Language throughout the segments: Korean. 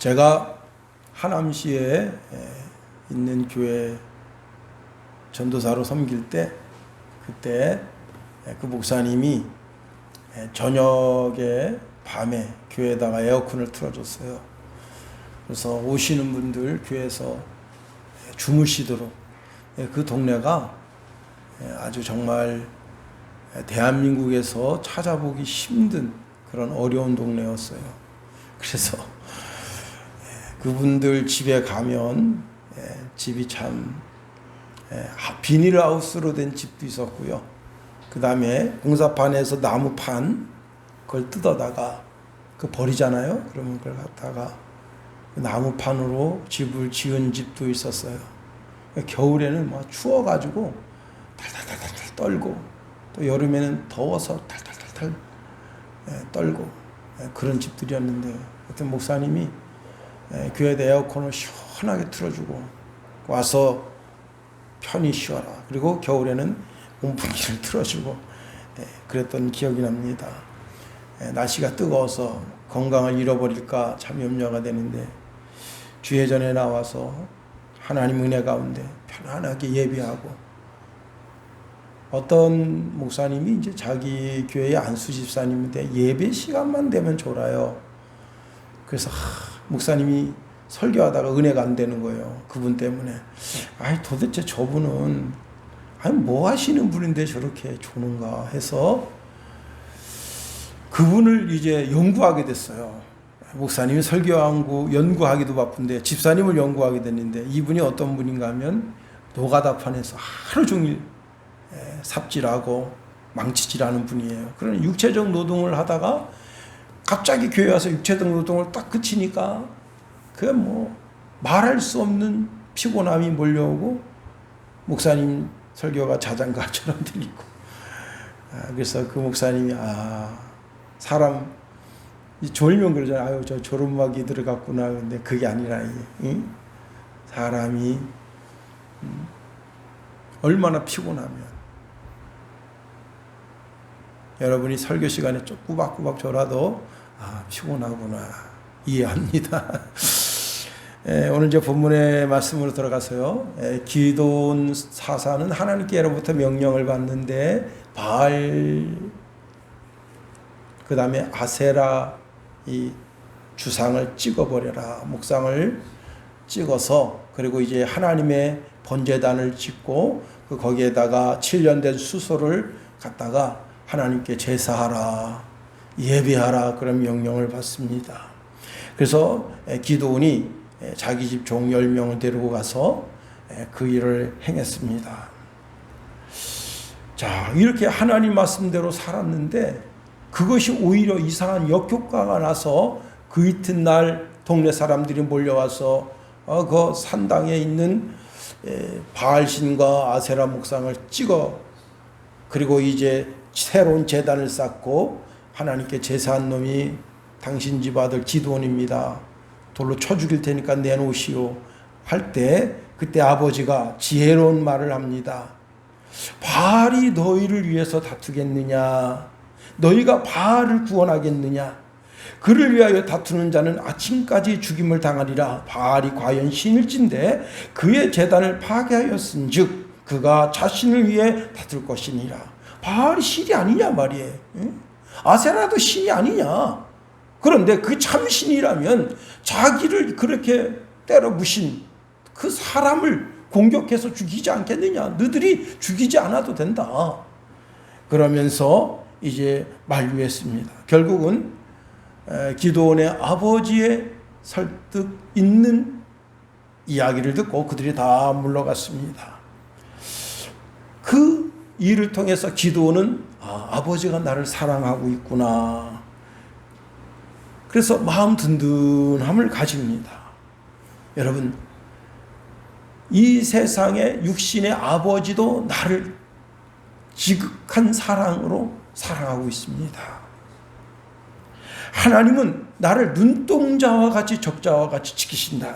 제가 하남시에 있는 교회 전도사로 섬길 때 그때 그 목사님이 저녁에 밤에 교회에다가 에어컨을 틀어줬어요. 그래서 오시는 분들 교회에서 주무시도록. 그 동네가 아주 정말 대한민국에서 찾아보기 힘든 그런 어려운 동네였어요. 그래서 그분들 집에 가면 집이 참 비닐하우스로 된 집도 있었고요. 그 다음에 공사판에서 나무판 그걸 뜯어다가 그 버리잖아요. 그러면 그걸 갖다가 나무판으로 집을 지은 집도 있었어요. 겨울에는 막 추워가지고 탈탈탈탈 떨고, 또 여름에는 더워서 탈탈탈탈 떨고, 그런 집들이었는데 그때 목사님이 교회 에어컨을 시원하게 틀어주고 와서 편히 쉬어라. 그리고 겨울에는 온풍기를 틀어주고 그랬던 기억이 납니다. 날씨가 뜨거워서 건강을 잃어버릴까 참 염려가 되는데 주회전에 나와서 하나님 은혜 가운데 편안하게 예배하고, 어떤 목사님이 이제 자기 교회의 안수 집사님인데 예배 시간만 되면 졸아요. 그래서 목사님이 설교하다가 은혜가 안 되는 거예요. 그분 때문에. 도대체 저분은 뭐 하시는 분인데 저렇게 조는가 해서 그분을 이제 연구하게 됐어요. 목사님이 설교하고 연구하기도 바쁜데 집사님을 연구하게 됐는데, 이분이 어떤 분인가 하면 노가다판에서 하루 종일 삽질하고 망치질하는 분이에요. 그런 육체적 노동을 하다가 갑자기 교회 와서 육체적 노동을 딱 그치니까 그 말할 수 없는 피곤함이 몰려오고 목사님 설교가 자장가처럼 들리고, 그래서 그 목사님이 사람 졸면 그러잖아요. 저 졸음막이 들어갔구나. 근데 그게 아니라 사람이 얼마나 피곤하면 여러분이 설교 시간에 좀 꾸박꾸박 졸아도 피곤하구나 이해합니다. 오늘 이제 본문의 말씀으로 들어가서요. 기드온 사사는 하나님께로부터 명령을 받는데 바알, 그 다음에 아세라 이 주상을 찍어버려라. 목상을 찍어서, 그리고 이제 하나님의 번제단을 짓고 거기에다가 7년 된 수소를 갖다가 하나님께 제사하라, 예배하라, 그런 명령을 받습니다. 그래서 기드온이 자기 집 종 10명을 데리고 가서 그 일을 행했습니다. 자, 이렇게 하나님 말씀대로 살았는데 그것이 오히려 이상한 역효과가 나서 그 이튿날 동네 사람들이 몰려와서 그 산당에 있는 바알신과 아세라 목상을 찍어, 그리고 이제 새로운 제단을 쌓고 하나님께 제사한 놈이 당신 집 아들 기드온입니다. 돌로 쳐 죽일 테니까 내놓으시오 할 때, 그때 아버지가 지혜로운 말을 합니다. 바알이 너희를 위해서 다투겠느냐? 너희가 바알을 구원하겠느냐? 그를 위하여 다투는 자는 아침까지 죽임을 당하리라. 바알이 과연 신일진데 그의 제단을 파괴하였은즉 그가 자신을 위해 다툴 것이니라. 바알이 신이 아니냐 말이에요. 아세라도 신이 아니냐. 그런데 그 참 신이라면 자기를 그렇게 때려 부신 그 사람을 공격해서 죽이지 않겠느냐. 너희들이 죽이지 않아도 된다. 그러면서 이제 만류했습니다. 결국은 기드온의 아버지의 설득 있는 이야기를 듣고 그들이 다 물러갔습니다. 그 일을 통해서 기드온은 아버지가 나를 사랑하고 있구나. 그래서 마음 든든함을 가집니다. 여러분, 이 세상의 육신의 아버지도 나를 지극한 사랑으로 사랑하고 있습니다. 하나님은 나를 눈동자와 같이 적자와 같이 지키신다.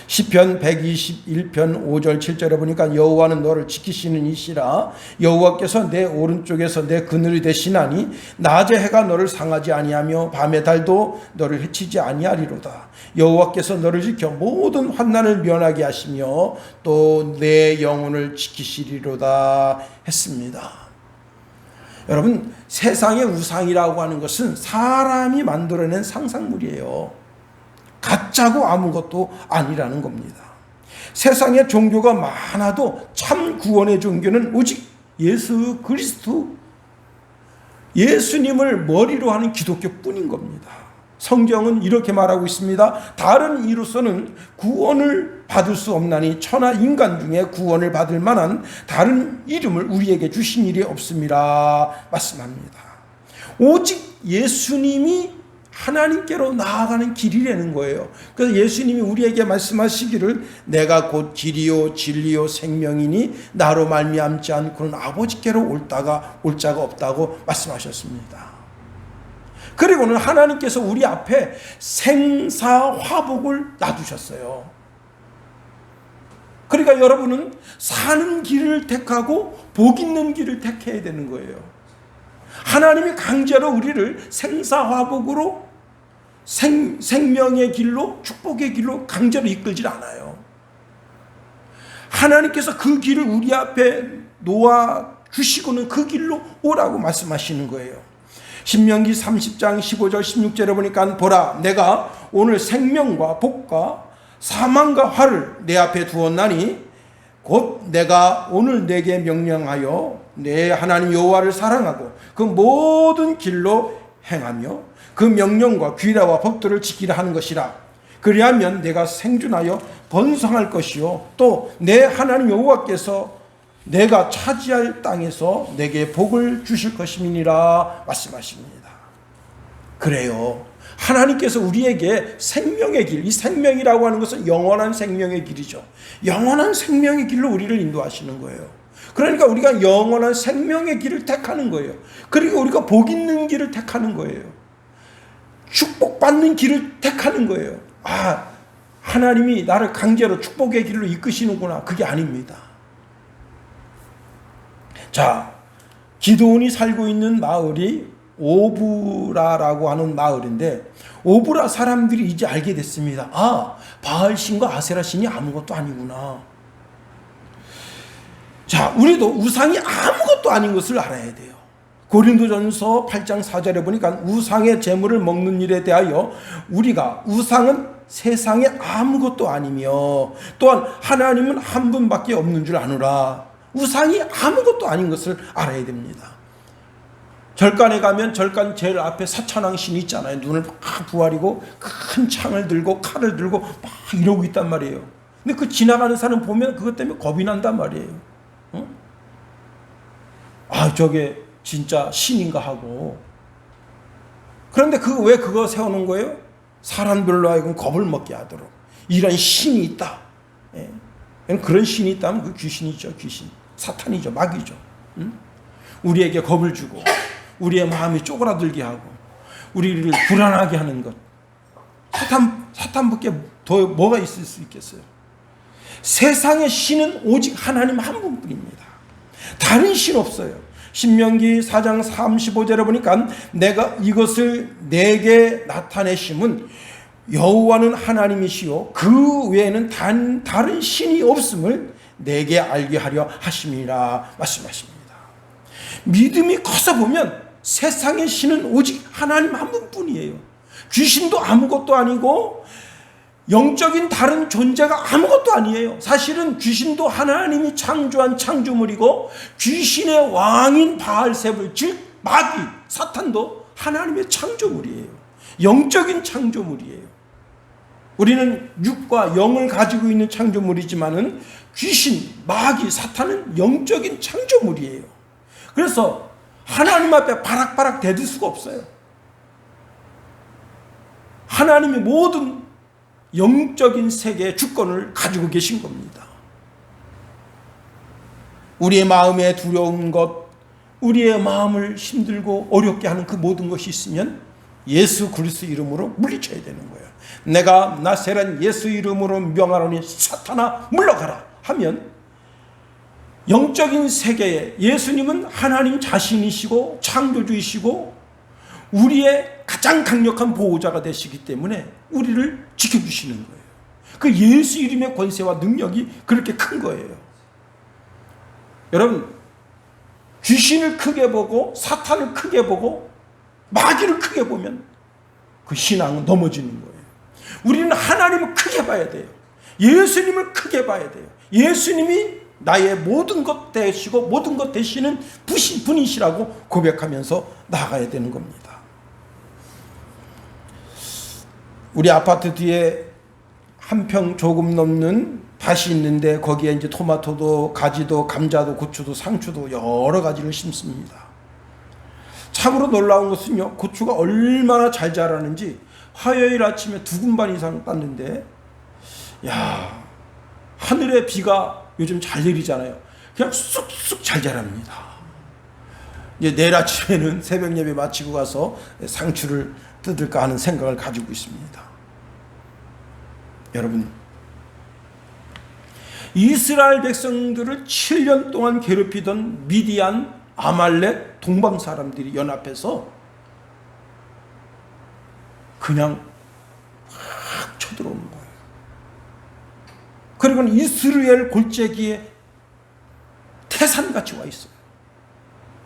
시편 121편 5절 7절에 보니까 여호와는 너를 지키시는 이시라. 여호와께서 내 오른쪽에서 내 그늘이 되시나니 낮에 해가 너를 상하지 아니하며 밤에 달도 너를 해치지 아니하리로다. 여호와께서 너를 지켜 모든 환난을 면하게 하시며 또 내 영혼을 지키시리로다 했습니다. 여러분, 세상의 우상이라고 하는 것은 사람이 만들어낸 상상물이에요. 가짜고 아무것도 아니라는 겁니다. 세상에 종교가 많아도 참 구원의 종교는 오직 예수 그리스도, 예수님을 머리로 하는 기독교뿐인 겁니다. 성경은 이렇게 말하고 있습니다. 다른 이로서는 구원을 받을 수 없나니 천하 인간 중에 구원을 받을 만한 다른 이름을 우리에게 주신 일이 없음이라 말씀합니다. 오직 예수님이 하나님께로 나아가는 길이라는 거예요. 그래서 예수님이 우리에게 말씀하시기를 내가 곧 길이요 진리요 생명이니 나로 말미암지 않고는 아버지께로 올 자가 없다고 말씀하셨습니다. 그리고는 하나님께서 우리 앞에 생사화복을 놔두셨어요. 그러니까 여러분은 사는 길을 택하고 복 있는 길을 택해야 되는 거예요. 하나님이 강제로 우리를 생사화복으로 생명의 길로, 축복의 길로 강제로 이끌질 않아요. 하나님께서 그 길을 우리 앞에 놓아 주시고는 그 길로 오라고 말씀하시는 거예요. 신명기 30장 15절 16절에 보니까 보라 내가 오늘 생명과 복과 사망과 화를 내 앞에 두었나니 곧 내가 오늘 내게 명령하여 내 하나님 여호와를 사랑하고 그 모든 길로 행하며 그 명령과 규례와 법도를 지키라 하는 것이라. 그리하면 내가 생존하여 번성할 것이요 또 내 하나님 여호와께서 내가 차지할 땅에서 내게 복을 주실 것임이니라 말씀하십니다. 그래요. 하나님께서 우리에게 생명의 길, 이 생명이라고 하는 것은 영원한 생명의 길이죠. 영원한 생명의 길로 우리를 인도하시는 거예요. 그러니까 우리가 영원한 생명의 길을 택하는 거예요. 그리고 우리가 복 있는 길을 택하는 거예요. 축복받는 길을 택하는 거예요. 아, 하나님이 나를 강제로 축복의 길로 이끄시는구나. 그게 아닙니다. 자, 기드온이 살고 있는 마을이 오브라라고 하는 마을인데 오브라 사람들이 이제 알게 됐습니다. 아, 바알신과 아세라신이 아무것도 아니구나. 자, 우리도 우상이 아무것도 아닌 것을 알아야 돼요. 고린도전서 8장 4절에 보니까 우상의 재물을 먹는 일에 대하여 우리가 우상은 세상에 아무것도 아니며 또한 하나님은 한 분밖에 없는 줄 아노라. 우상이 아무것도 아닌 것을 알아야 됩니다. 절간에 가면 절간 제일 앞에 사천왕신이 있잖아요. 눈을 막 부아리고 큰 창을 들고 칼을 들고 막 이러고 있단 말이에요. 근데 그 지나가는 사람 보면 그것 때문에 겁이 난단 말이에요. 어? 아, 저게 진짜 신인가 하고. 그런데 왜 그거 세우는 거예요? 사람들로 하여금 겁을 먹게 하도록. 이런 신이 있다. 예. 그런 신이 있다면 그 귀신이죠. 귀신. 사탄이죠. 마귀죠. 응? 우리에게 겁을 주고 우리의 마음이 쪼그라들게 하고 우리를 불안하게 하는 것. 사탄밖에 더 뭐가 있을 수 있겠어요? 세상의 신은 오직 하나님 한 분뿐입니다. 다른 신 없어요. 신명기 4장 35절에 보니까 내가 이것을 내게 나타내심은 여호와는 하나님이시요 그 외에는 다른 신이 없음을 내게 알게 하려 하심이라 말씀하십니다. 믿음이 커서 보면 세상의 신은 오직 하나님 한 분뿐이에요. 귀신도 아무것도 아니고 영적인 다른 존재가 아무것도 아니에요. 사실은 귀신도 하나님이 창조한 창조물이고 귀신의 왕인 바알세불 즉 마귀 사탄도 하나님의 창조물이에요. 영적인 창조물이에요. 우리는 육과 영을 가지고 있는 창조물이지만은 귀신, 마귀, 사탄은 영적인 창조물이에요. 그래서 하나님 앞에 바락바락 대들 수가 없어요. 하나님이 모든 영적인 세계의 주권을 가지고 계신 겁니다. 우리의 마음에 두려운 것, 우리의 마음을 힘들고 어렵게 하는 그 모든 것이 있으면 예수 그리스도 이름으로 물리쳐야 되는 거예요. 내가 나세란 예수 이름으로 명하노니 사탄아 물러가라 하면 영적인 세계에 예수님은 하나님 자신이시고 창조주이시고 우리의 가장 강력한 보호자가 되시기 때문에 우리를 지켜주시는 거예요. 그 예수 이름의 권세와 능력이 그렇게 큰 거예요. 여러분, 귀신을 크게 보고 사탄을 크게 보고 마귀를 크게 보면 그 신앙은 넘어지는 거예요. 우리는 하나님을 크게 봐야 돼요. 예수님을 크게 봐야 돼요. 예수님이 나의 모든 것 되시고 모든 것 되시는 분이시라고 고백하면서 나아가야 되는 겁니다. 우리 아파트 뒤에 한 평 조금 넘는 밭이 있는데 거기에 이제 토마토도 가지도 감자도 고추도 상추도 여러 가지를 심습니다. 참으로 놀라운 것은요, 고추가 얼마나 잘 자라는지 화요일 아침에 2군반 이상 땄는데, 야, 하늘에 비가 요즘 잘 내리잖아요. 그냥 쑥쑥 잘 자랍니다. 이제 내일 아침에는 새벽 예배 마치고 가서 상추를 뜯을까 하는 생각을 가지고 있습니다. 여러분, 이스라엘 백성들을 7년 동안 괴롭히던 미디안, 아말렉, 동방 사람들이 연합해서 그냥 확 쳐들어오는 거예요. 그리고는 이스라엘 골짜기에 태산같이 와 있어요.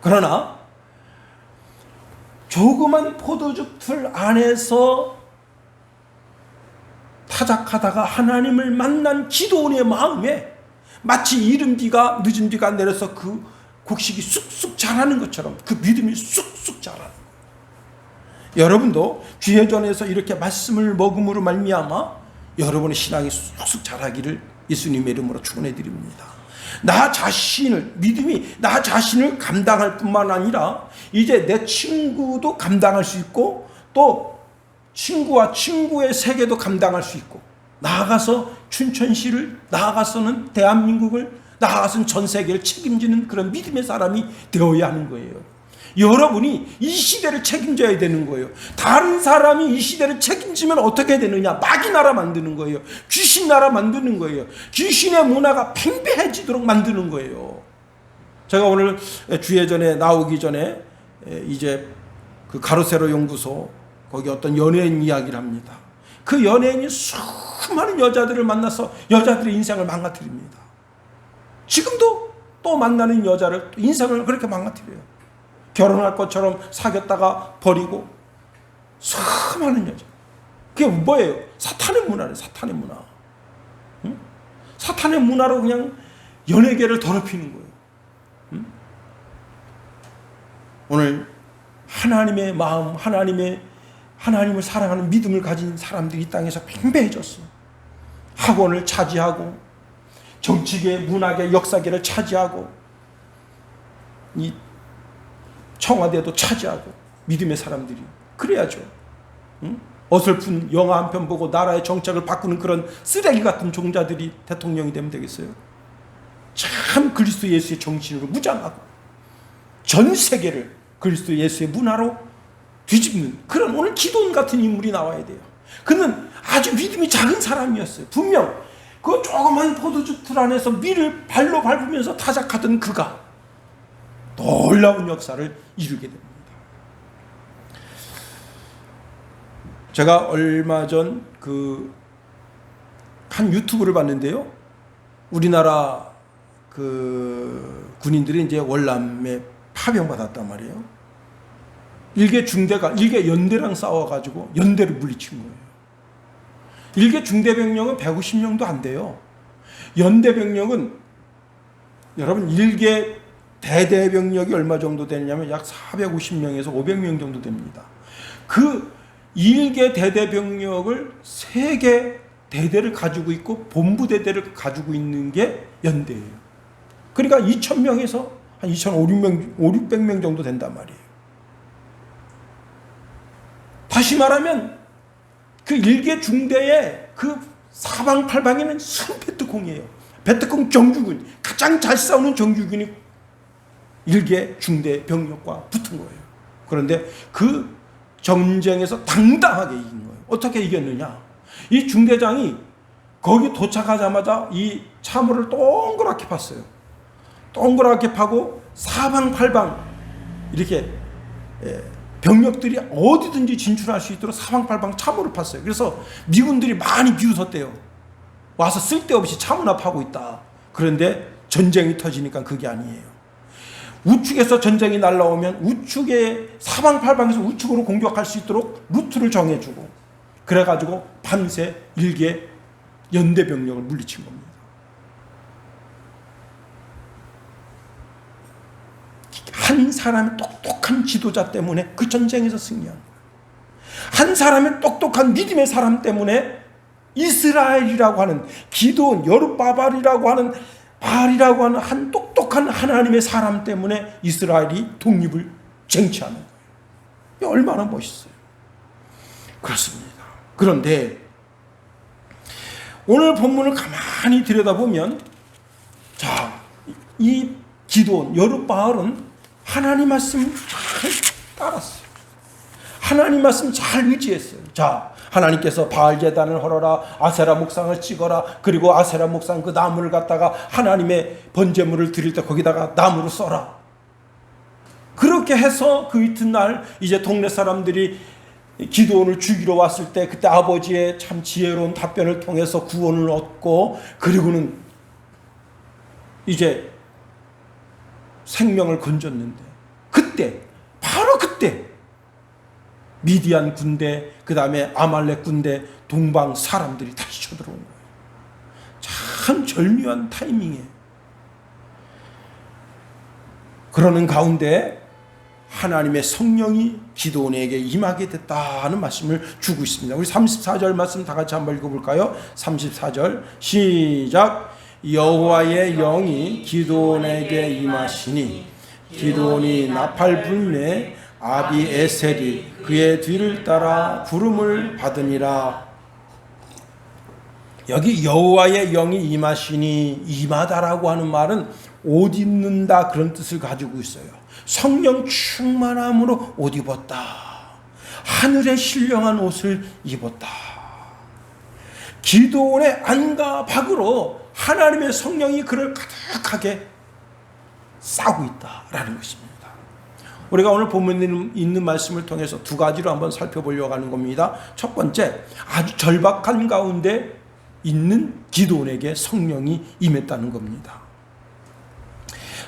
그러나 조그만 포도주 틀 안에서 타작하다가 하나님을 만난 기도원의 마음에 마치 이른 비가 늦은 비가 내려서 그 곡식이 쑥쑥 자라는 것처럼 그 믿음이 쑥쑥 자라는 거예요. 여러분도 기회전에서 이렇게 말씀을 먹음으로 말미암아 여러분의 신앙이 쑥쑥 자라기를 예수님의 이름으로 축원해 드립니다. 나 자신을, 믿음이 나 자신을 감당할 뿐만 아니라 이제 내 친구도 감당할 수 있고 또 친구와 친구의 세계도 감당할 수 있고 나아가서 춘천시를, 나아가서는 대한민국을, 나아가서는 전 세계를 책임지는 그런 믿음의 사람이 되어야 하는 거예요. 여러분이 이 시대를 책임져야 되는 거예요. 다른 사람이 이 시대를 책임지면 어떻게 되느냐? 마귀 나라 만드는 거예요. 귀신 나라 만드는 거예요. 귀신의 문화가 팽배해지도록 만드는 거예요. 제가 오늘 주예전에 나오기 전에 이제 그 가로세로 연구소 거기 어떤 연예인 이야기를 합니다. 그 연예인이 수많은 여자들을 만나서 여자들의 인생을 망가뜨립니다. 지금도 또 만나는 여자를 인생을 그렇게 망가뜨려요. 결혼할 것처럼 사귀었다가 버리고 수많은 여자. 그게 뭐예요? 사탄의 문화래. 사탄의 문화. 응? 사탄의 문화로 그냥 연예계를 더럽히는 거예요. 응? 오늘 하나님의 마음, 하나님을 사랑하는 믿음을 가진 사람들이 이 땅에서 팽배해졌어요. 학원을 차지하고 정치계, 문화계, 역사계를 차지하고 이 청와대도 차지하고 믿음의 사람들이 그래야죠. 응? 어설픈 영화 한 편 보고 나라의 정책을 바꾸는 그런 쓰레기 같은 종자들이 대통령이 되면 되겠어요? 참 그리스도 예수의 정신으로 무장하고 전 세계를 그리스도 예수의 문화로 뒤집는 그런 오늘 기도원 같은 인물이 나와야 돼요. 그는 아주 믿음이 작은 사람이었어요. 분명 그 조그만 포도주 틀 안에서 밀을 발로 밟으면서 타작하던 그가 놀라운 역사를 이루게 됩니다. 제가 얼마 전 한 유튜브를 봤는데요. 우리나라 그 군인들이 이제 월남에 파병받았단 말이에요. 일개 연대랑 싸워가지고 연대를 물리친 거예요. 일개 중대병력은 150명도 안 돼요. 연대병력은 여러분 일개 대대병력이 얼마 정도 되냐면 약 450명에서 500명 정도 됩니다. 그 일개 대대병력을 3개 대대를 가지고 있고 본부대대를 가지고 있는 게 연대예요. 그러니까 2,000명에서 한 2,500명 정도 된단 말이에요. 다시 말하면 그 일개 중대의 그 사방팔방에는 순베트콩이에요. 베트콩 정규군, 가장 잘 싸우는 정규군이 일개 중대 병력과 붙은 거예요. 그런데 그 전쟁에서 당당하게 이긴 거예요. 어떻게 이겼느냐? 이 중대장이 거기 도착하자마자 이 차물을 동그랗게 팠어요. 동그랗게 파고 사방팔방 이렇게 병력들이 어디든지 진출할 수 있도록 사방팔방 참호를 팠어요. 그래서 미군들이 많이 비웃었대요. 와서 쓸데없이 참호나 파고 있다. 그런데 전쟁이 터지니까 그게 아니에요. 우측에서 전쟁이 날라오면 우측에 사방팔방에서 우측으로 공격할 수 있도록 루트를 정해주고, 그래가지고 밤새 일개 연대 병력을 물리친 겁니다. 한 사람의 똑똑한 지도자 때문에 그 전쟁에서 승리한 거예요. 한 사람의 똑똑한 믿음의 사람 때문에 이스라엘이라고 하는 기도원, 여룻바발이라고 하는 바알이라고 하는 한 똑똑한 하나님의 사람 때문에 이스라엘이 독립을 쟁취하는 거예요. 이게 얼마나 멋있어요. 그렇습니다. 그런데 오늘 본문을 가만히 들여다보면, 자, 이 기도원, 여룻바알은 하나님 말씀 잘 따랐어요. 하나님 말씀 잘 의지했어요. 자, 하나님께서 바알 제단을 헐어라, 아세라 목상을 찍어라, 그리고 아세라 목상 그 나무를 갖다가 하나님의 번제물을 드릴 때 거기다가 나무를 써라. 그렇게 해서 그 이튿날 이제 동네 사람들이 기도원을 죽이러 왔을 때 그때 아버지의 참 지혜로운 답변을 통해서 구원을 얻고, 그리고는 이제 생명을 건졌는데, 그때 바로 그때 미디안 군대, 그 다음에 아말렉 군대, 동방 사람들이 다시 쳐들어온 거예요. 참 절묘한 타이밍이에요. 그러는 가운데 하나님의 성령이 기도원에게 임하게 됐다는 말씀을 주고 있습니다. 우리 34절 말씀 다 같이 한번 읽어볼까요? 34절 시작. 여호와의 영이 기도원에게 임하시니 기도원이 나팔 불매 아비에셀이 그의 뒤를 따라 부름을 받으니라. 여기 여호와의 영이 임하시니, 임하다라고 하는 말은 옷 입는다 그런 뜻을 가지고 있어요. 성령 충만함으로 옷 입었다. 하늘의 신령한 옷을 입었다. 기도원의 안과 밖으로 하나님의 성령이 그를 가득하게 싸고 있다라는 것입니다. 우리가 오늘 본문에 있는 말씀을 통해서 두 가지로 한번 살펴보려고 하는 겁니다. 첫 번째, 아주 절박한 가운데 있는 기도원에게 성령이 임했다는 겁니다.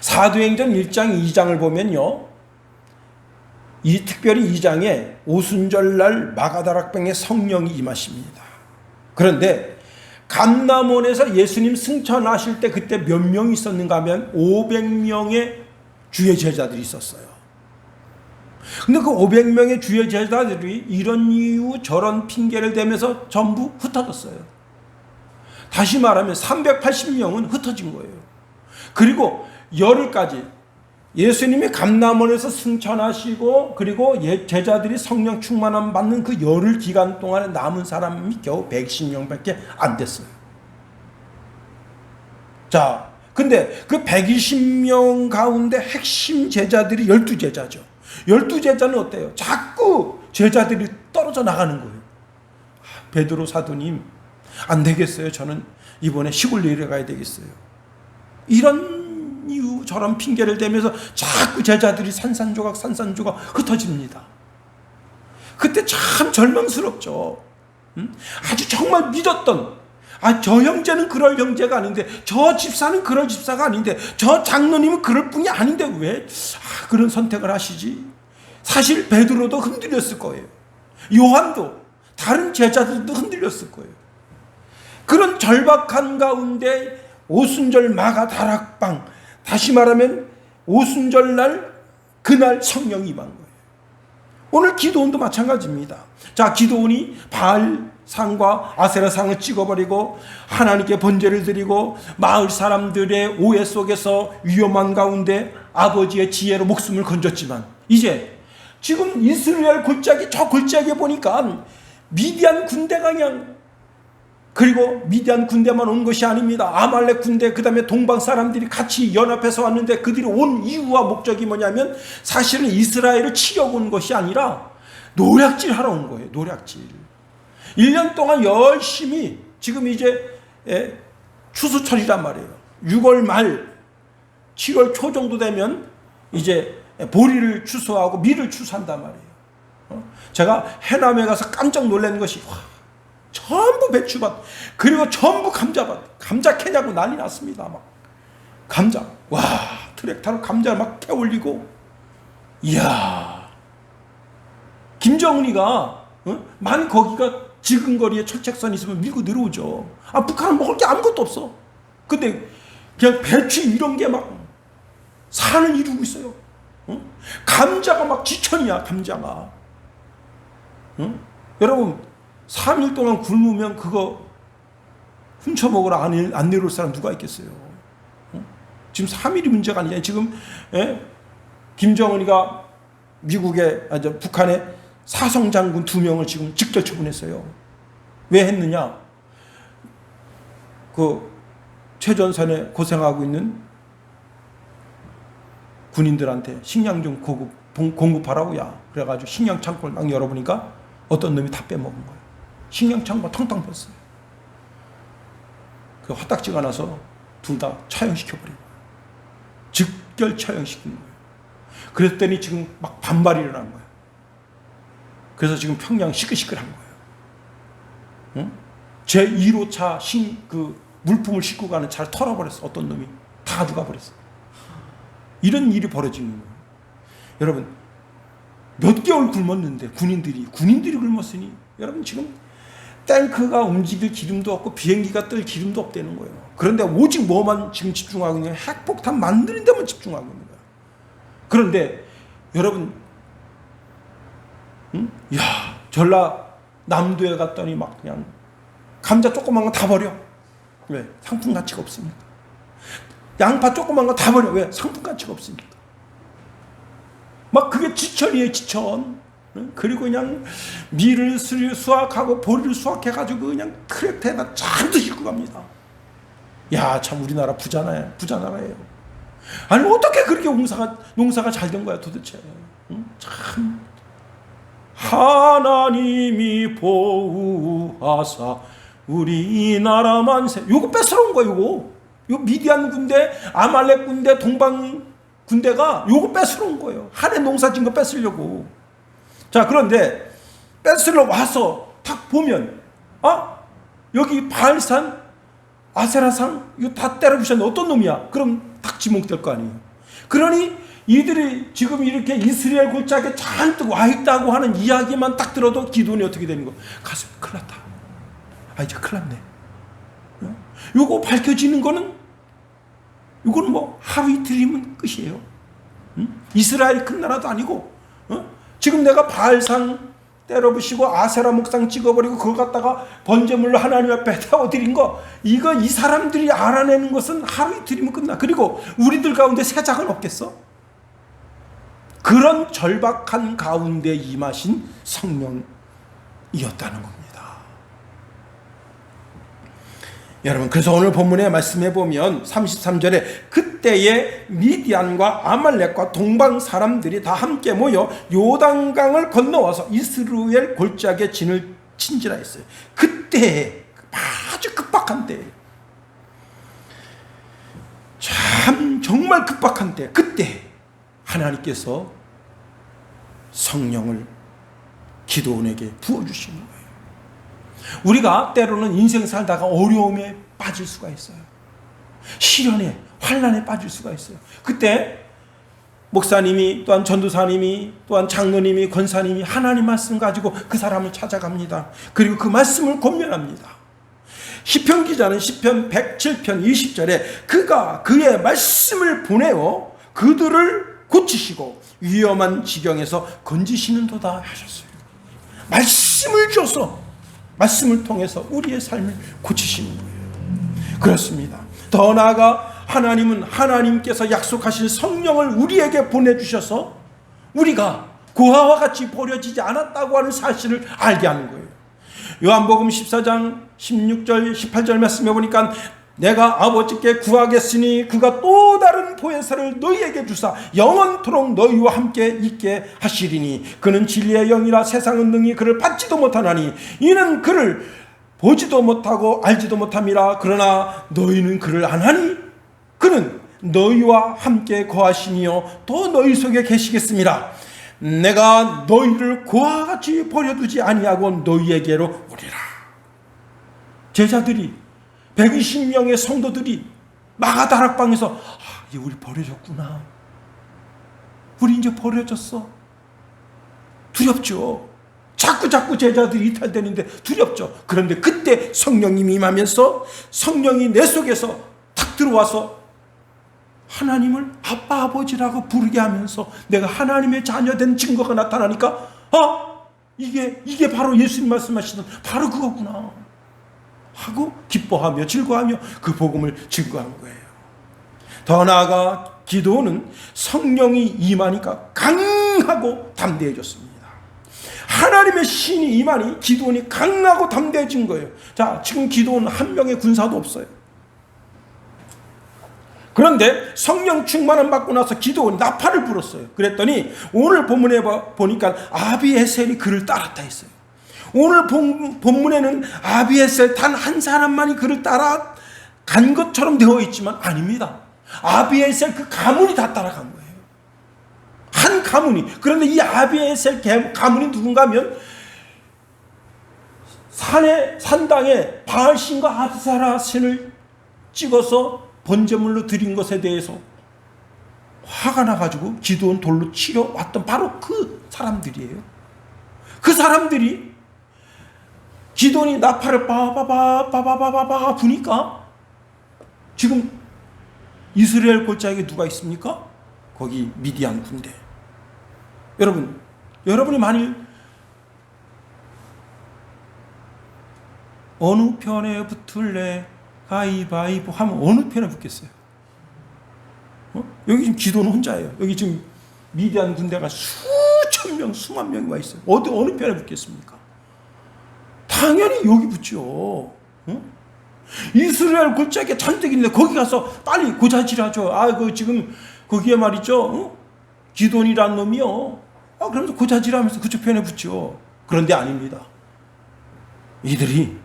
사도행전 1장 2장을 보면요, 특별히 2장에 오순절날 마가다락방에 성령이 임하십니다. 그런데 감람원에서 예수님 승천하실 때 그때 몇 명이 있었는가 하면 500명의 주의 제자들이 있었어요. 근데 그 500명의 주의 제자들이 이런 이유 저런 핑계를 대면서 전부 흩어졌어요. 다시 말하면 380명은 흩어진 거예요. 그리고 열흘까지 예수님이 감람원에서 승천하시고, 그리고 제자들이 성령 충만함 받는 그 열흘 기간 동안에 남은 사람이 겨우 120명밖에 안 됐어요. 자, 근데 그 120명 가운데 핵심 제자들이 12제자죠. 12제자는 어때요? 자꾸 제자들이 떨어져 나가는 거예요. 베드로 사도님, 안 되겠어요. 저는 이번에 시골 내려가야 되겠어요. 이런 이유 저런 핑계를 대면서 자꾸 제자들이 산산조각 흩어집니다. 그때 참 절망스럽죠. 아주 정말 믿었던, 저 형제는 그럴 형제가 아닌데, 저 집사는 그럴 집사가 아닌데, 저 장로님은 그럴 분이 아닌데 왜 그런 선택을 하시지? 사실 베드로도 흔들렸을 거예요. 요한도, 다른 제자들도 흔들렸을 거예요. 그런 절박한 가운데 오순절 마가다락방, 다시 말하면 오순절날 그날 성령이 임한 거예요. 오늘 기도원도 마찬가지입니다. 자, 기도원이 바알상과 아세라상을 찍어버리고 하나님께 번제를 드리고 마을 사람들의 오해 속에서 위험한 가운데 아버지의 지혜로 목숨을 건졌지만, 이제 지금 이스라엘 골짜기, 저 골짜기에 보니까 미디안 군대가 그냥, 그리고 미디안 군대만 온 것이 아닙니다. 아말렉 군대, 그 다음에 동방 사람들이 같이 연합해서 왔는데, 그들이 온 이유와 목적이 뭐냐면 사실은 이스라엘을 치려고 온 것이 아니라 노략질 하러 온 거예요. 노략질. 1년 동안 열심히 지금 이제 추수철이란 말이에요. 6월 말 7월 초 정도 되면 이제 보리를 추수하고 밀을 추수한단 말이에요. 제가 해남에 가서 깜짝 놀란 것이 전부 배추밭 그리고 전부 감자밭 감자 캐냐고 난리 났습니다. 막 감자 트랙터로 감자를 막 캐올리고 이야 김정은이가 만 거기가 지근거리에 철책선 있으면 밀고 내려오죠. 북한은 먹을 게 아무것도 없어. 근데 그냥 배추 이런 게 막 산을 이루고 있어요. 감자가 막 지천이야. 감자가. 여러분 3일 동안 굶으면 그거 훔쳐먹으러 안 내려올 사람 누가 있겠어요. 지금 3일이 문제가 아니잖아요. 지금 김정은이가 북한에 사성장군 2명을 지금 직접 처분했어요. 왜 했느냐? 그 최전선에 고생하고 있는 군인들한테 식량 좀 공급하라고야. 그래가지고 식량 창고를 막 열어보니까 어떤 놈이 다 빼먹은 거예요. 식량 창고가 텅텅 팠어요. 그 화딱지가 나서 둘 다 처형시켜버린 거예요. 즉결 처형시킨 거예요. 그랬더니 지금 막 반발이 일어난 거예요. 그래서 지금 평양 시끌시끌한 거예요. 제1호차 물품을 싣고 가는 차를 털어버렸어. 어떤 놈이 다 가져가 버렸어. 이런 일이 벌어지는 거예요. 여러분 몇 개월 굶었는데 군인들이 굶었으니 여러분 지금 탱크가 움직일 기름도 없고 비행기가 뜰 기름도 없다는 거예요. 그런데 오직 뭐만 지금 집중하고 있는 거예요? 핵폭탄 만드는 데만 집중하고 있는 거예요. 그런데 여러분 전라남도에 갔더니 막 그냥 감자 조그만 거 다 버려. 왜? 상품 가치가 없으니까. 양파 조그만 거 다 버려. 왜? 상품 가치가 없으니까. 막 그게 지천이에요. 지천. 그리고 그냥 밀을 수확하고 보리를 수확해가지고 그냥 트랙터에다 잔뜩 싣고 갑니다. 참 우리나라 부자 나라예요. 아니 어떻게 그렇게 농사가 잘 된 거야 도대체. 참 하나님이 보호하사 우리나라만 요거 뺏어온 거야. 요거 미디안 군대 아말렉 군대 동방 군대가 요거 뺏어온 거예요. 한해 농사 진 거 뺏으려고. 자, 그런데 뺏으러 와서 딱 보면 여기 바알산 아세라산 이거 다 때려부셨는데 어떤 놈이야? 그럼 딱 지목될 거 아니에요. 그러니 이들이 지금 이렇게 이스라엘 골짜기에 잔뜩 와 있다고 하는 이야기만 딱 들어도 기도는 어떻게 되는 거야? 가슴이 큰일 났다. 이제 큰일 났네. 요거 밝혀지는 거는 이거는 뭐 하루 이틀이면 끝이에요. 이스라엘 큰 나라도 아니고 지금 내가 바알산 때려부시고 아세라 목상 찍어버리고 그거 갖다가 번제물로 하나님 앞에 태워 드린 거 이거 이 사람들이 알아내는 것은 하루 이틀이면 끝나. 그리고 우리들 가운데 세작은 없겠어? 그런 절박한 가운데 임하신 성령이었다는 겁니다. 여러분 그래서 오늘 본문의 말씀해 보면 33절에 그때에 미디안과 아말렉과 동방 사람들이 다 함께 모여 요단강을 건너와서 이스라엘 골짜기에 진을 친지라 했어요. 그때 아주 급박한 때, 참 정말 급박한 때, 그때 하나님께서 성령을 기드온에게 부어주시는 거예요. 우리가 때로는 인생 살다가 어려움에 빠질 수가 있어요. 시련에, 환난에 빠질 수가 있어요. 그때 목사님이 또한 전도사님이 또한 장로님이 권사님이 하나님 말씀 가지고 그 사람을 찾아갑니다. 그리고 그 말씀을 권면합니다. 시편 기자는 시편 107편 20절에 그가 그의 말씀을 보내어 그들을 고치시고 위험한 지경에서 건지시는도다 하셨어요. 말씀을 줘서 말씀을 통해서 우리의 삶을 고치시는 거예요. 그렇습니다. 더 나아가 하나님은 하나님께서 약속하신 성령을 우리에게 보내주셔서 우리가 고아와 같이 버려지지 않았다고 하는 사실을 알게 하는 거예요. 요한복음 14장 16절 18절 말씀해 보니까 내가 아버지께 구하겠으니 그가 또 다른 보혜사를 너희에게 주사 영원토록 너희와 함께 있게 하시리니 그는 진리의 영이라 세상은 능히 그를 받지도 못하나니 이는 그를 보지도 못하고 알지도 못함이라. 그러나 너희는 그를 아나니 그는 너희와 함께 거하시니요 또 너희 속에 계시겠습니다. 내가 너희를 그와 같이 버려두지 아니하고 너희에게로 오리라. 제자들이 120명의 성도들이 마가다락방에서 이제 우리 버려졌구나. 우리 이제 버려졌어. 두렵죠. 자꾸 제자들이 이탈되는데 두렵죠. 그런데 그때 성령님이 임하면서 성령이 내 속에서 탁 들어와서 하나님을 아빠 아버지라고 부르게 하면서 내가 하나님의 자녀된 증거가 나타나니까 이게 바로 예수님 말씀하시던 바로 그거구나 하고 기뻐하며 즐거워하며 그 복음을 증거한 거예요. 더 나아가 기도는 성령이 임하니까 강하고 담대해졌습니다. 하나님의 신이 임하니 기도원이 강하고 담대해진 거예요. 자, 지금 기도원 한 명의 군사도 없어요. 그런데 성령 충만함 받고 나서 기도원이 나팔을 불었어요. 그랬더니 오늘 본문에 보니까 아비에셀이 그를 따랐다 했어요. 오늘 본문에는 아비에셀 단 한 사람만이 그를 따라 간 것처럼 되어 있지만 아닙니다. 아비에셀 그 가문이 다 따라간 거예요. 한 가문이. 그런데 이 아비에셀 가문이 누군가 하면 산당에 바알신과 아스라라 신을 찍어서 번제물로 드린 것에 대해서 화가 나가지고 기도원 돌로 치러 왔던 바로 그 사람들이에요. 그 사람들이 기도원이 나팔을 빠바바바바바바 부니까 지금 이스라엘 골짜기에 누가 있습니까? 거기 미디안 군대. 여러분이 만일 어느 편에 붙을래 가위바위보 하면 어느 편에 붙겠어요? 여기 지금 기도는 혼자예요. 여기 지금 미디안 군대가 수천 명, 수만 명이 와 있어요. 어느 편에 붙겠습니까? 당연히 여기 붙죠. 이스라엘 골짜기에 잔뜩 있는데 거기 가서 빨리 고자질하죠. 지금 거기에 말이죠. 기돈이란 놈이요. 그러면서 고자질하면서 그쪽 편에 붙죠. 그런데 아닙니다. 이들이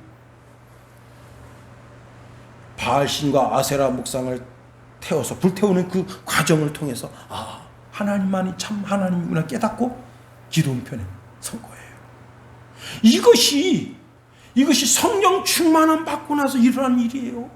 바알신과 아세라 목상을 태워서 불태우는 그 과정을 통해서 하나님만이 참 하나님이구나 깨닫고 기도원 편에 선 거예요. 이것이 성령 충만함 받고 나서 일어난 일이에요.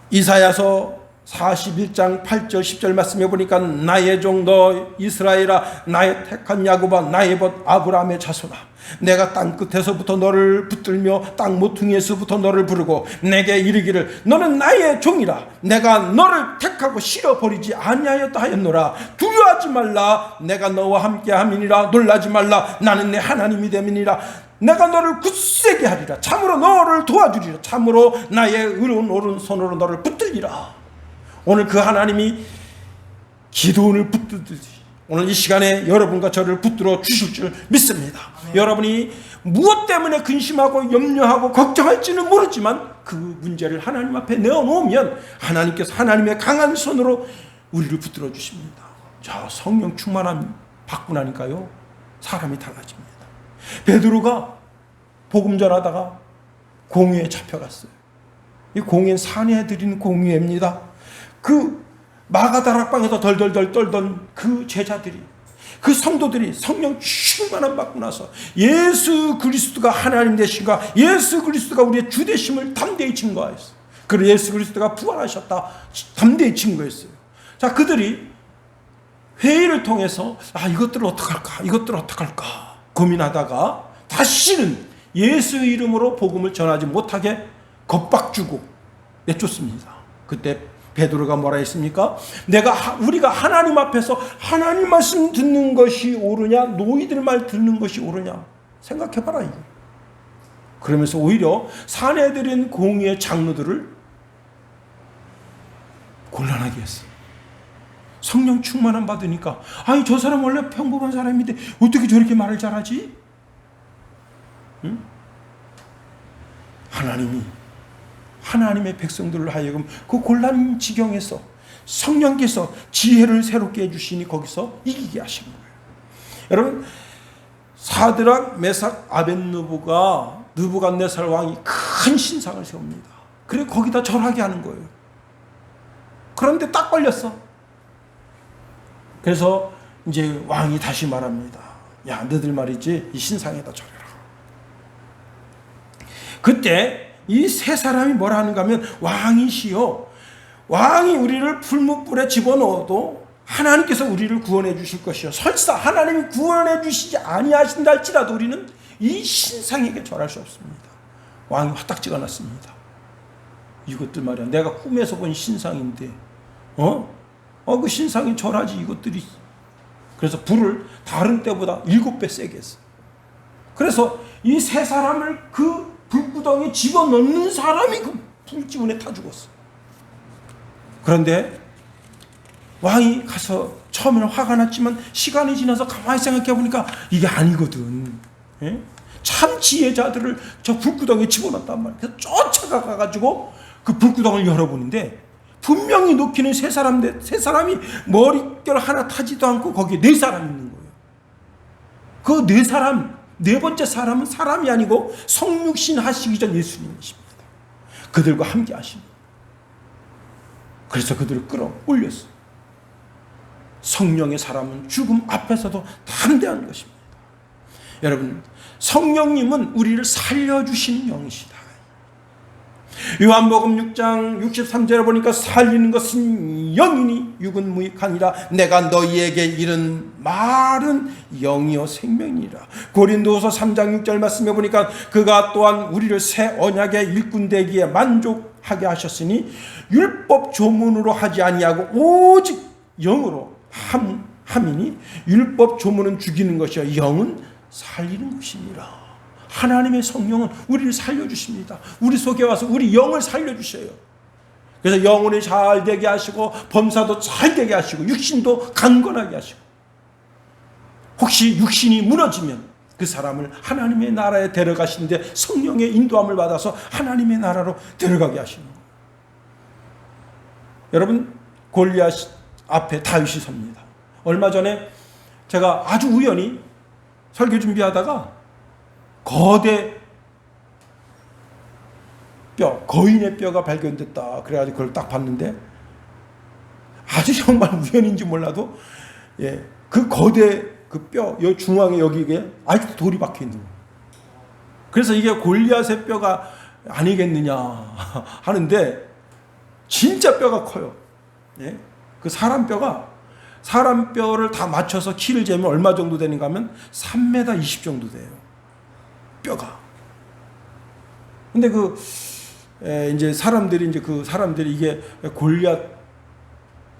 이사야서 41장 8절 10절 말씀해 보니까 나의 종 너 이스라엘아 나의 택한 야곱아 나의 벗 아브라함의 자손아 내가 땅 끝에서부터 너를 붙들며 땅 모퉁이에서부터 너를 부르고 내게 이르기를 너는 나의 종이라 내가 너를 택하고 실어버리지 아니하였다 하였노라. 두려워하지 말라 내가 너와 함께함이니라. 놀라지 말라 나는 내 하나님이 됨이니라. 내가 너를 굳세게 하리라. 참으로 너를 도와주리라. 참으로 나의 의로운 오른손으로 너를 붙들리라. 오늘 그 하나님이 기도원을 붙들듯이 오늘 이 시간에 여러분과 저를 붙들어 주실 줄 믿습니다. 여러분이 무엇 때문에 근심하고 염려하고 걱정할지는 모르지만 그 문제를 하나님 앞에 내어놓으면 하나님께서 하나님의 강한 손으로 우리를 붙들어 주십니다. 자, 성령 충만함 받고 나니까요 사람이 달라집니다. 베드로가 복음 전하다가 공회에 잡혀갔어요. 이 공회는 산에 드리는 공회입니다. 그 마가다락방에서 덜덜덜 떨던 그 제자들이 그 성도들이 성령 충만함 받고 나서 예수 그리스도가 하나님 되신가 예수 그리스도가 우리의 주 되심을 담대히 증거하였어요. 그리고 예수 그리스도가 부활하셨다 담대히 증거했어요. 자, 그들이 회의를 통해서 이것들을 어떡할까 고민하다가 다시는 예수 이름으로 복음을 전하지 못하게 겁박주고 내쫓습니다. 그때 베드로가 뭐라 했습니까? 우리가 하나님 앞에서 하나님 말씀 듣는 것이 옳으냐 너희들 말 듣는 것이 옳으냐 생각해봐라 이거. 그러면서 오히려 사내들인 공의의 장로들을 곤란하게 했어요. 성령 충만함 받으니까 저 사람 원래 평범한 사람인데 어떻게 저렇게 말을 잘하지? 응? 하나님의 백성들을 하여금 그 곤란 지경에서 성령께서 지혜를 새롭게 해주시니 거기서 이기게 하신 거예요. 여러분, 사드락, 메삭, 아벳느고가 느부갓네살 왕이 큰 신상을 세웁니다. 그래 거기다 절하게 하는 거예요. 그런데 딱 걸렸어. 그래서 이제 왕이 다시 말합니다. 야, 너희들 말이지 이 신상에다 절해라. 그때 이 세 사람이 뭐라 하는가 하면, 왕이시여, 왕이 우리를 풀무불에 집어넣어도 하나님께서 우리를 구원해 주실 것이요, 설사 하나님이 구원해 주시지 아니하신다 할지라도 우리는 이 신상에게 절할 수 없습니다. 왕이 화딱지가 났습니다. 이것들 말이야, 내가 꿈에서 본 신상인데 그 신상에 절하지 이것들이. 그래서 불을 다른 때보다 7배 세게 했어. 그래서 이 세 사람을 그 불구덩이에 집어넣는 사람이 그 불지문에 타 죽었어. 그런데 왕이 가서 처음에는 화가 났지만 시간이 지나서 가만히 생각해 보니까 이게 아니거든. 예? 참 지혜자들을 저 불구덩이에 집어넣었단 말이야. 그래서 쫓아가가지고 그 불구덩이를 열어보는데 분명히 놓기는 세 사람이 머릿결 하나 타지도 않고 거기에 4사람 있는 거예요. 그 4사람, 네 번째 사람은 사람이 아니고 성육신 하시기 전 예수님이십니다. 그들과 함께 하십니다. 그래서 그들을 끌어올렸어요. 성령의 사람은 죽음 앞에서도 담대한 것입니다. 여러분, 성령님은 우리를 살려주시는 영이시다. 요한복음 6장 63절에 보니까 살리는 것은 영이니 육은 무익하니라. 내가 너희에게 이른 말은 영이요 생명이라. 고린도후서 3장 6절 말씀해 보니까 그가 또한 우리를 새 언약의 일꾼 되기에 만족하게 하셨으니 율법 조문으로 하지 아니하고 오직 영으로 함이니 율법 조문은 죽이는 것이요 영은 살리는 것이니라. 하나님의 성령은 우리를 살려주십니다. 우리 속에 와서 우리 영을 살려주셔요. 그래서 영혼이 잘 되게 하시고 범사도 잘 되게 하시고 육신도 강건하게 하시고, 혹시 육신이 무너지면 그 사람을 하나님의 나라에 데려가시는데 성령의 인도함을 받아서 하나님의 나라로 데려가게 하시는 거예요. 여러분, 골리앗 앞에 다윗이 섭니다. 얼마 전에 제가 아주 우연히 설교 준비하다가 거대 뼈, 거인의 뼈가 발견됐다. 그래가지고 그걸 딱 봤는데 아주 정말 우연인지 몰라도 그 거대 그 뼈, 요 중앙에 여기에 아직도 돌이 박혀 있는 거예요. 그래서 이게 골리앗의 뼈가 아니겠느냐 하는데 진짜 뼈가 커요. 그 사람 뼈를 다 맞춰서 키를 재면 얼마 정도 되는가 하면 3m 20 정도 돼요. 뼈가. 근데 이제 사람들이 이게 골리앗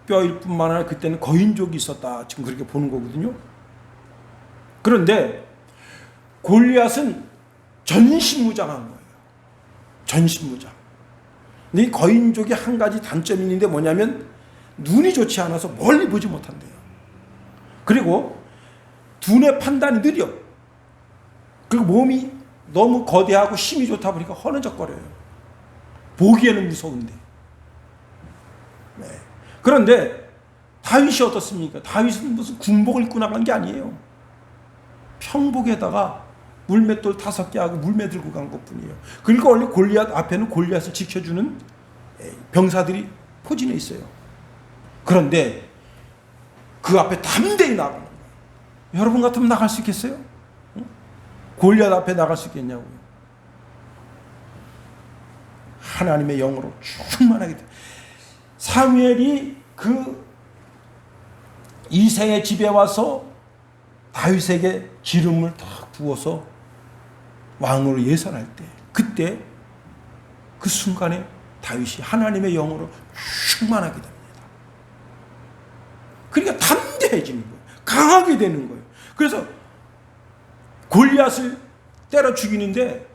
뼈일 뿐만 아니라 그때는 거인족이 있었다. 지금 그렇게 보는 거거든요. 그런데 골리앗은 전신무장한 거예요. 전신무장. 근데 이 거인족이 한 가지 단점이 있는데 뭐냐면 눈이 좋지 않아서 멀리 보지 못한대요. 그리고 두뇌 판단이 느려. 그리고 몸이 너무 거대하고 힘이 좋다 보니까 허느적거려요. 보기에는 무서운데. 그런데 다윗이 어떻습니까? 다윗은 무슨 군복을 입고 나간 게 아니에요. 평복에다가 물맷돌 5개 하고 물매 들고 간 것뿐이에요. 그러니까 원래 골리앗 앞에는 골리앗을 지켜주는 병사들이 포진해 있어요. 그런데 그 앞에 담대히 나가는 거예요. 여러분 같으면 나갈 수 있겠어요? 골리앗 앞에 나갈 수 있겠냐고요. 하나님의 영으로 충만하게 돼. 사무엘이 그 이새의 집에 와서 다윗에게 기름을 딱 부어서 왕으로 예선할 때, 그때 그 순간에 다윗이 하나님의 영으로 충만하게 됩니다. 그러니까 담대해지는 거예요. 강하게 되는 거예요. 그래서 골리앗을 때려 죽이는데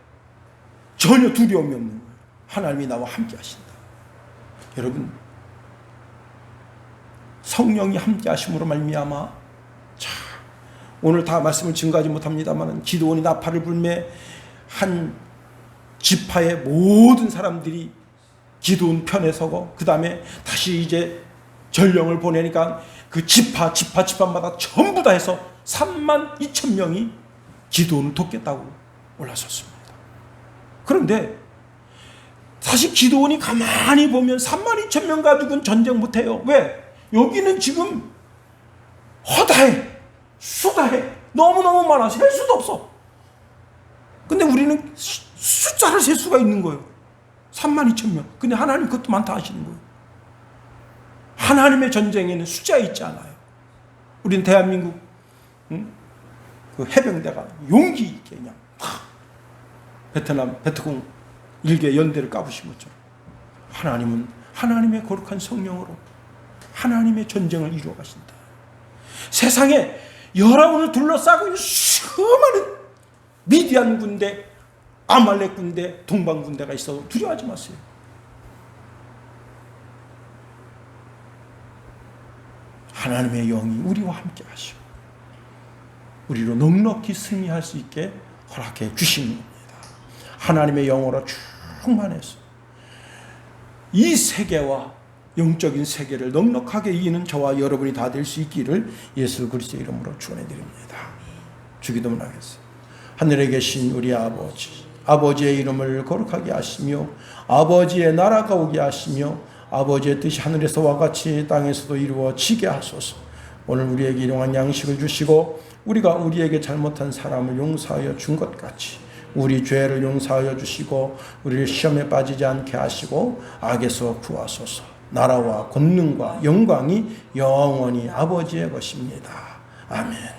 전혀 두려움이 없는 거예요. 하나님이 나와 함께 하신다. 여러분, 성령이 함께 하심으로 말미암아, 오늘 다 말씀을 증거하지 못합니다만 기드온이 나팔을 불매 한 지파의 모든 사람들이 기도원 편에 서고, 그 다음에 다시 이제 전령을 보내니까 그 지파마다 전부 다 해서 32,000명이 기도원을 돕겠다고 올라섰습니다. 그런데 사실 기도원이 가만히 보면 32,000명 가지고는 전쟁 못해요. 왜? 여기는 지금 허다해, 수다해, 너무너무 많아, 셀 수도 없어. 근데 우리는 숫자를 셀 수가 있는 거예요. 32,000명. 근데 하나님 그것도 많다 하시는 거예요. 하나님의 전쟁에는 숫자 있지 않아요. 우리는 대한민국 그 해병대가 용기 있게 그냥 베트콩 일개 연대를 까부신 것처럼 하나님은 하나님의 거룩한 성령으로 하나님의 전쟁을 이루어 가신다. 세상에 여러분을 둘러싸고 있는 수많은 미디안 군대, 아말렉 군대, 동방 군대가 있어도 두려워하지 마세요. 하나님의 영이 우리와 함께 하시고 우리로 넉넉히 승리할 수 있게 허락해 주시는 겁니다. 하나님의 영으로 충만해서 이 세계와 영적인 세계를 넉넉하게 이기는 저와 여러분이 다 될 수 있기를 예수 그리스도의 이름으로 축원해드립니다. 주기도문 하겠습니다. 하늘에 계신 우리 아버지, 아버지의 이름을 거룩하게 하시며 아버지의 나라가 오게 하시며 아버지의 뜻이 하늘에서와 같이 땅에서도 이루어지게 하소서. 오늘 우리에게 일용할 양식을 주시고 우리가 우리에게 잘못한 사람을 용서하여 준 것 같이 우리 죄를 용서하여 주시고 우리를 시험에 빠지지 않게 하시고 악에서 구하소서. 나라와 권능과 영광이 영원히 아버지의 것입니다. 아멘.